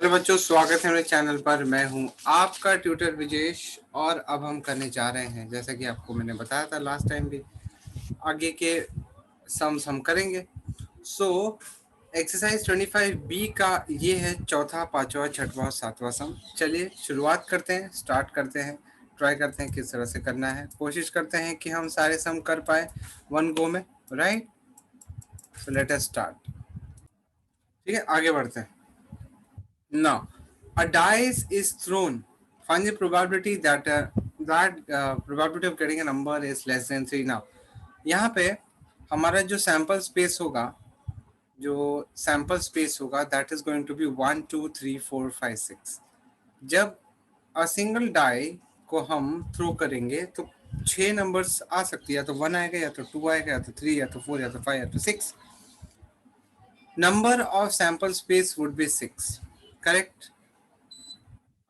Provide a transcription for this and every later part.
Hello बच्चों, स्वागत है मेरे चैनल पर। मैं हूं आपका ट्यूटर विजेश और अब हम करने जा रहे हैं, जैसा कि आपको मैंने बताया था लास्ट टाइम भी, आगे के सम्स हम करेंगे। सो एक्सरसाइज 25B का ये है चौथा, पांचवा, छठवां, सातवां सम। चलिए शुरुआत करते हैं, स्टार्ट करते हैं, ट्राई करते हैं किस तरह से करना है। कोशिश करते हैं कि हम सारे सम कर पाए वन गो में, right. So let us start. ठीक है, आगे बढ़ते हैं। Now, a dice is thrown. Find the probability that probability of getting a number is less than 3. Now, यहाँ पे हमारा जो सैंपल स्पेस होगा, that is going to be 1 2 3 4 5 6. जब a single die को हम थ्रो करेंगे तो 6 नंबर्स आ सकती है, या तो 1 आएगा, या तो 2 आएगा, या तो 3, या तो 4, या तो 5, या तो 6. Number of sample space would be 6, correct.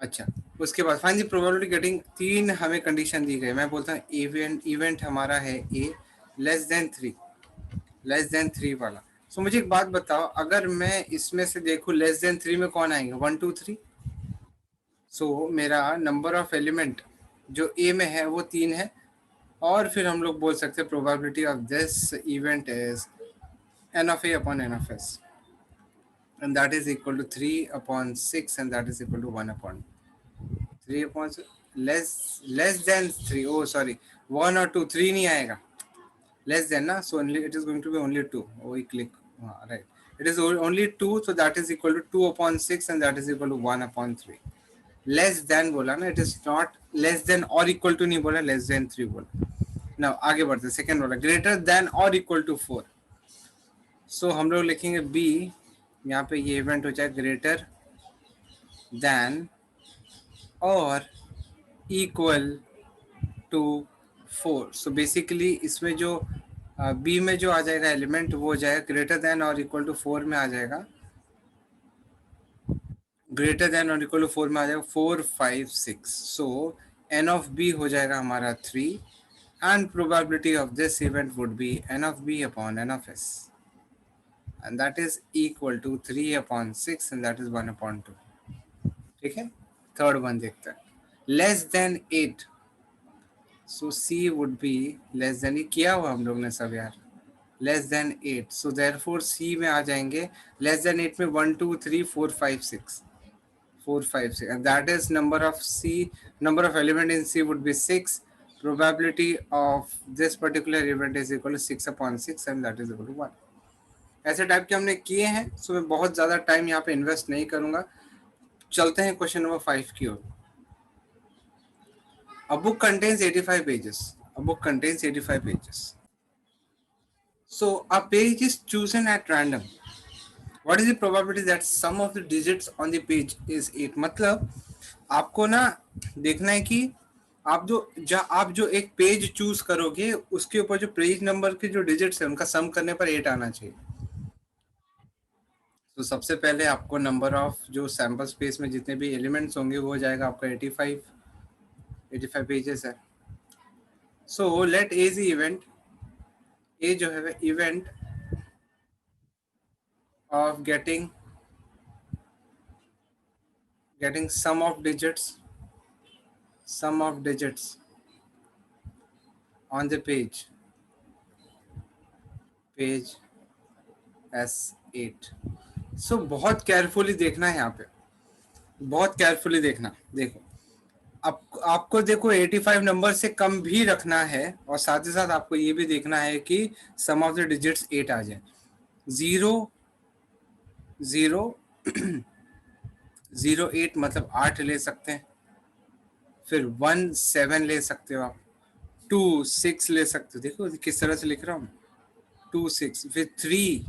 अच्छा, उसके बाद फाइंड द प्रोबेबिलिटी गेटिंग, 3 हमें कंडीशन दी गई। मैं बोलता हूँ इवेंट हमारा है ए, लेस देन थ्री वाला। सो मुझे एक बात बताओ, अगर मैं इसमें से देखूँ लेस देन 3 में कौन आएंगे, 1 2 3। सो मेरा नंबर ऑफ एलिमेंट जो ए में है वो 3 है, और फिर हम लोग बोल सकते हैं probability of this event is n of A upon N of S, and that is equal to 3 upon 6, and that is equal to 1 upon 3 upon less than 3। Oh sorry, 1 और 2, 3 नहीं आएगा, लेस देन ना। So only it is going to be only 2। वही click, हाँ right, it is only 2, so that is equal to 2 upon 6, and that is equal to 1 upon 3। Less than बोला ना, it is not less than और equal to नहीं बोला, less than 3 बोला ना। आगे बढ़ते, सेकेंड बोला ग्रेटर देन और इक्वल टू 4। सो हम लोग लिखेंगे बी, यहाँ पे ये इवेंट हो जाए ग्रेटर देन और इक्वल टू 4। सो बेसिकली इसमें जो बी में जो आ जाएगा एलिमेंट वो हो जाएगा ग्रेटर देन और इक्वल टू 4 में आ जाएगा, ग्रेटर देन और इक्वल टू 4 में आ जाएगा 4 5 6। सो एन ऑफ बी हो जाएगा हमारा 3, and probability of this event would be n of B upon N of S, and that is equal to 3 upon 6, and that is 1 upon 2। ठीक है, third one देखते हैं, less than 8। So C would be less than, किया हुआ हम लोग ने सब यार, less than 8। So therefore C में आ जाएंगे लेस देन 8 में 1 2 3 4 5 6, 4 5 6, and that is number of C, number of element in C would be 6. Probability of this particular event is equal to 6 upon 6, and that is equal to 1. ऐसे type के हमने किए हैं, सो मैं बहुत ज़्यादा टाइम यहाँ पे इन्वेस्ट नहीं करूँगा। चलते हैं क्वेश्चन नंबर 5 की ओर। A book contains 85 pages. A book contains 85 pages. So a page is chosen at random. What is the probability that sum of the digits on the page is 8? मतलब आपको ना देखना है कि आप जो एक पेज चूज करोगे उसके ऊपर जो पेज नंबर के जो डिजिट्स है उनका सम करने पर 8 आना चाहिए। तो सबसे पहले आपको नंबर ऑफ जो सैंपल स्पेस में जितने भी एलिमेंट्स होंगे वो हो जाएगा आपका 85 पेजेस है। So let A is event, A जो है event of getting sum of digits on the page S8। So बहुत केयरफुली देखना है यहाँ पे, बहुत केयरफुली देखना। देखो आपको देखो 85 नंबर से कम भी रखना है, और साथ ही साथ आपको ये भी देखना है कि सम ऑफ द डिजिट्स 8 आ जाए। 0 0 0 8 मतलब 8 ले सकते हैं, फिर 1 7 ले सकते हो आप, 2 6 ले सकते हो। देखो किस तरह से लिख रहा हूँ, 2 6, फिर 3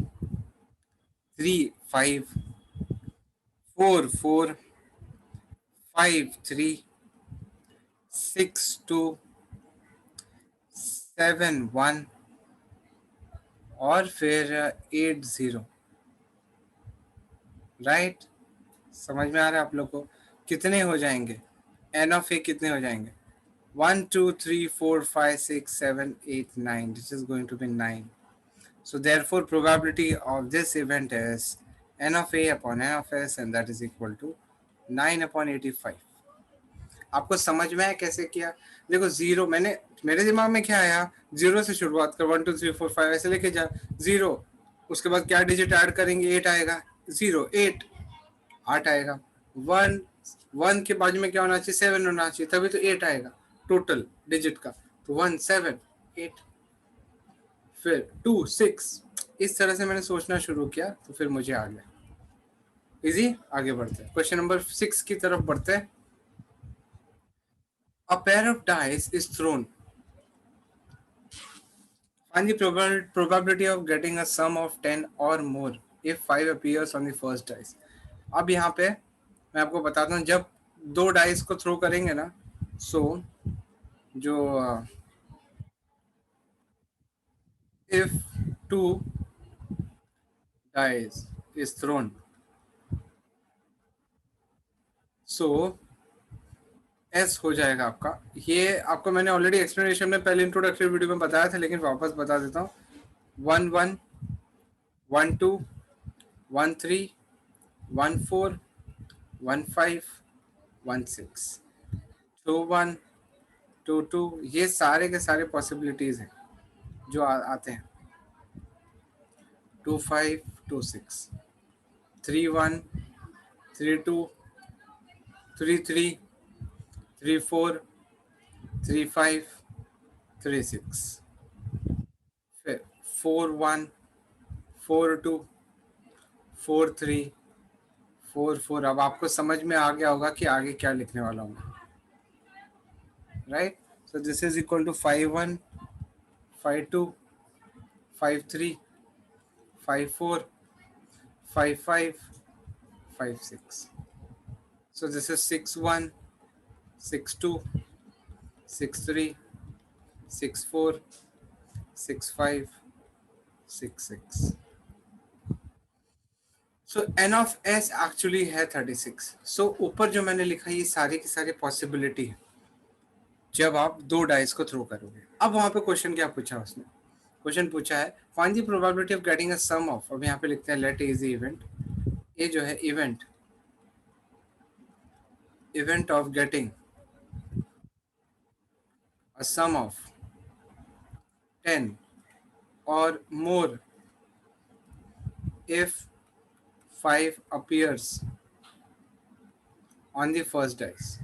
3 5 4 4 5 3 6 2 7 1 और फिर 8 0। राइट, समझ में आ रहा है आप लोग को? कितने हो जाएंगे एन ऑफ ए, कितने हो जाएंगे 1 2 3 4 5 6 7 8 9, this is going to be 9। So therefore probability of this event is n of a upon n of s and that is equal to 9/85। आपको समझ में आया कैसे किया? देखो जीरो, मैंने मेरे दिमाग में क्या आया, जीरो से शुरुआत कर, 1 2 3 4 5 ऐसे लेके जा, जीरो, उसके बाद क्या डिजिट ऐड करेंगे, 8 आएगा, 0 8 8 आएगा, 1 1 के बाजू में क्या होना चाहिए, 7 होना चाहिए, तभी तो 8 आएगा टोटल डिजिट का, तो 1 7 8, फिर 2 6, इस तरह से मैंने सोचना शुरू किया तो फिर मुझे आ गया इजी। आगे बढ़ते हैं, क्वेश्चन नंबर 6 की तरफ बढ़ते हैं। A pair of dice is thrown. Find the probability of getting a sum of 10 or more if 5 appears on the first dice. अब यहाँ पे मैं आपको बताता हूँ, जब दो डाइस को थ्रो करेंगे ना, सो जो if two dice is thrown, so S हो जाएगा आपका। ये आपको मैंने ऑलरेडी एक्सप्लेनेशन में पहले इंट्रोडक्टरी वीडियो में बताया था, लेकिन वापस बता देता हूँ। 1 1 1 2 1 3 1 4 1 5 1 6 2 1 2 2, ये सारे के सारे पॉसिबिलिटीज हैं जो आते हैं। 2 5 2 6 3 1 3 2 3 3 3 4 3 5 3 6, फिर 4 1 4 2 4 3 4 4। अब आपको समझ में आ गया होगा कि आगे क्या लिखने वाला हूँ, right? So this is equal to 5 1 5 2 5 3 5 4 5 5 5 6। So this is 6 1 6 2 6 3 6 4 6 5 6 6। So N of S actually है 36। सो ऊपर जो मैंने लिखा ये सारी की सारी पॉसिबिलिटी है जब आप दो डाइस को थ्रो करोगे। अब वहां पे क्वेश्चन क्या पूछा उसने, क्वेश्चन पूछा है find the probability of getting a sum of, अब यहाँ पे लिखते हैं लेट इज इवेंट, ये जो है event, event of getting a sum of 10 or more if 5 appears on the first dice,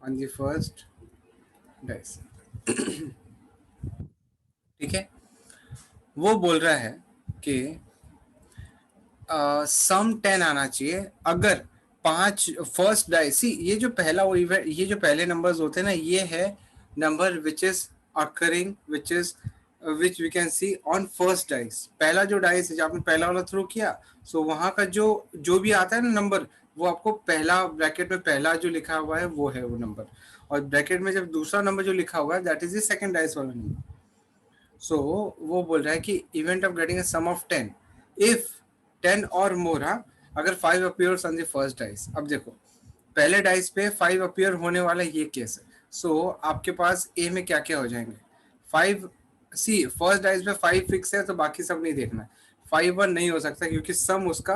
on the first dice। ठीक है, वो बोल रहा है कि सम 10 आना चाहिए अगर 5 फर्स्ट डाइस, ये जो पहला वो इवेंट, ये जो पहले नंबर्स होते हैं ना, ये है number which is occurring, which is which we can see on first dice. पहला जो डाइस जब आपने पहला वाला थ्रो किया, सो वहां का जो जो भी आता है ना नंबर, वो आपको पहला ब्रैकेट में पहला जो लिखा हुआ है वो है वो नंबर, और ब्रैकेट में जब दूसरा नंबर जो लिखा हुआ है that is the second dice वाला नंबर। सो वो बोल रहा है कि event of getting a sum of 10 if 10 और मोर, हाँ, अगर 5 appears on the first dice. अब देखो पहले डाइस पे 5 अपीयर होने वाला ये केस है, सो आपके पास ए में क्या क्या हो जाएंगे, 5 सी फर्स्ट डाइस पे 5 फिक्स है तो बाकी सब नहीं देखना है। 5 1 नहीं हो सकता क्योंकि सम उसका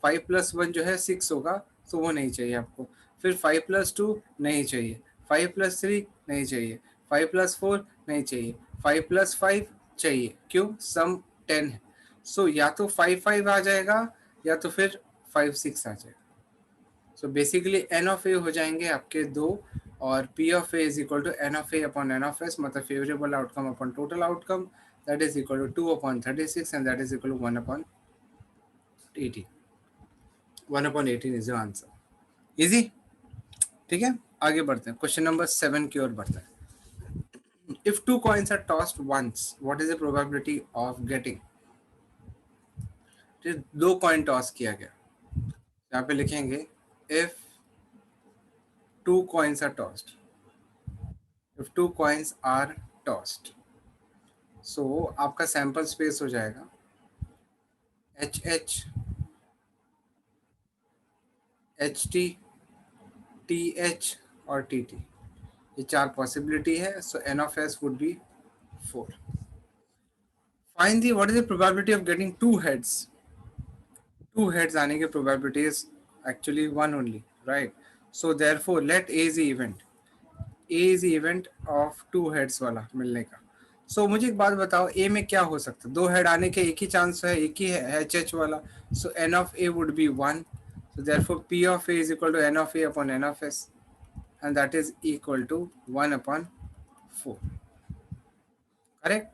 5 + 1 जो है 6 होगा, तो वो नहीं चाहिए आपको। फिर 5 + 2 नहीं चाहिए, 5 + 3 नहीं चाहिए, 5 + 4 नहीं चाहिए, 5 + 5 चाहिए, क्यों, सम 10 है। सो या तो 5 5 आ जाएगा या तो फिर 5 6 आ जाएगा। So basically N of A हो जाएंगे आपके दो, और P of A is equal to N of A upon N of S, मतलब favourable outcome upon total outcome, that is equal to 2/36 and that is equal to 1/18। 1/18 is your answer. Easy, ठीक है। आगे बढ़ते हैं, question number 7 की ओर बढ़ते हैं। If two coins are tossed once what is the probability of getting, दो कॉइन टॉस किया गया, यहाँ पे लिखेंगे if two coins are tossed, if two coins are tossed, so आपका सैंपल स्पेस हो जाएगा H H H T T H और टी टी, ये चार पॉसिबिलिटी है। So N of S would be 4। Find the what is the probability of getting two heads, to heads आने की probability is actually one only, right? So therefore let A is event, A is event of two heads वाला मिलने का। सो मुझे एक बात बताओ, ए में क्या हो सकता है? दो हेड आने के एक ही चांस है, एक ही है एच एच वाला। So N of A would be one, so therefore P of A is equal to N of A upon N of S, and that is equal to one upon four, correct?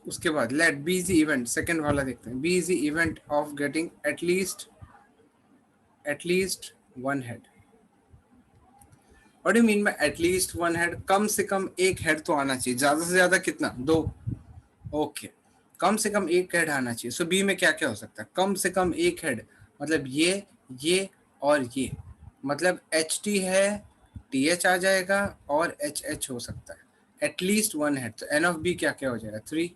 उसके बाद let B is event, second वाला देखते हैं। B is event of getting at least one head. What do mean by at least one head? कम से कम एक head तो आना चाहिए, ज्यादा से ज्यादा कितना? दो। ओके, कम से कम एक हेड आना चाहिए। सो बी में क्या क्या हो सकता है? कम से कम एक हेड मतलब ये और ये, मतलब एच टी है, टी एच आ जाएगा और एच एच हो सकता है। एटलीस्ट वन हेड, तो एन ऑफ बी क्या क्या हो जाएगा? Three.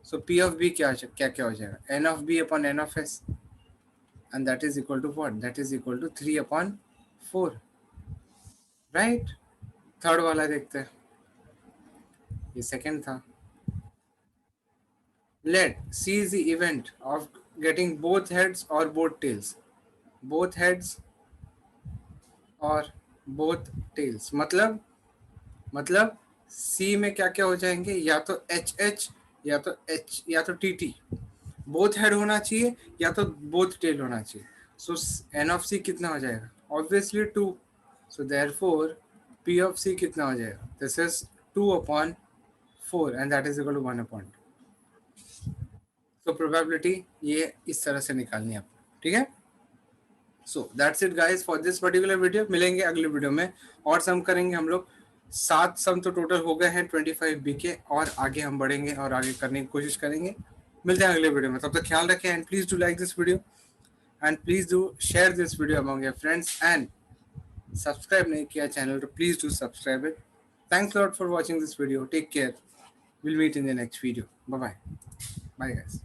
So P of B क्या क्या क्या हो जाएगा? N of B upon N of S, and that is equal to what? That is equal to three upon four, right? Third वाला देखते हैं, ये सेकेंड था। Let C is the event of getting both heads और both tales, both heads और both tales, मतलब सी में क्या क्या हो जाएंगे? या तो एच एच, या तो टी टी। बोथ हेड होना चाहिए या तो बोथ टेल होना चाहिए। सो एन ऑफ सी कितना हो जाएगा? Obviously two. So therefore P of C कितना हो जाएगा? This is two upon four, and that is equal to one upon. तो प्रोबेबिलिटी ये इस तरह से निकालनी है आपको, ठीक है? So that's it guys for this particular video. मिलेंगे अगले वीडियो में और सम करेंगे हम लोग। 7 सम तो टोटल हो गए हैं 25 बी के, और आगे हम बढ़ेंगे और आगे करने की कोशिश करेंगे। मिलते हैं अगले वीडियो में, तब तक ख्याल रखें, and please do like this video, and please do share this video among your friends, and subscribe नहीं किया चैनल तो please do subscribe it. Thanks lot for watching this video, take care, will meet in the next video, bye bye, bye guys.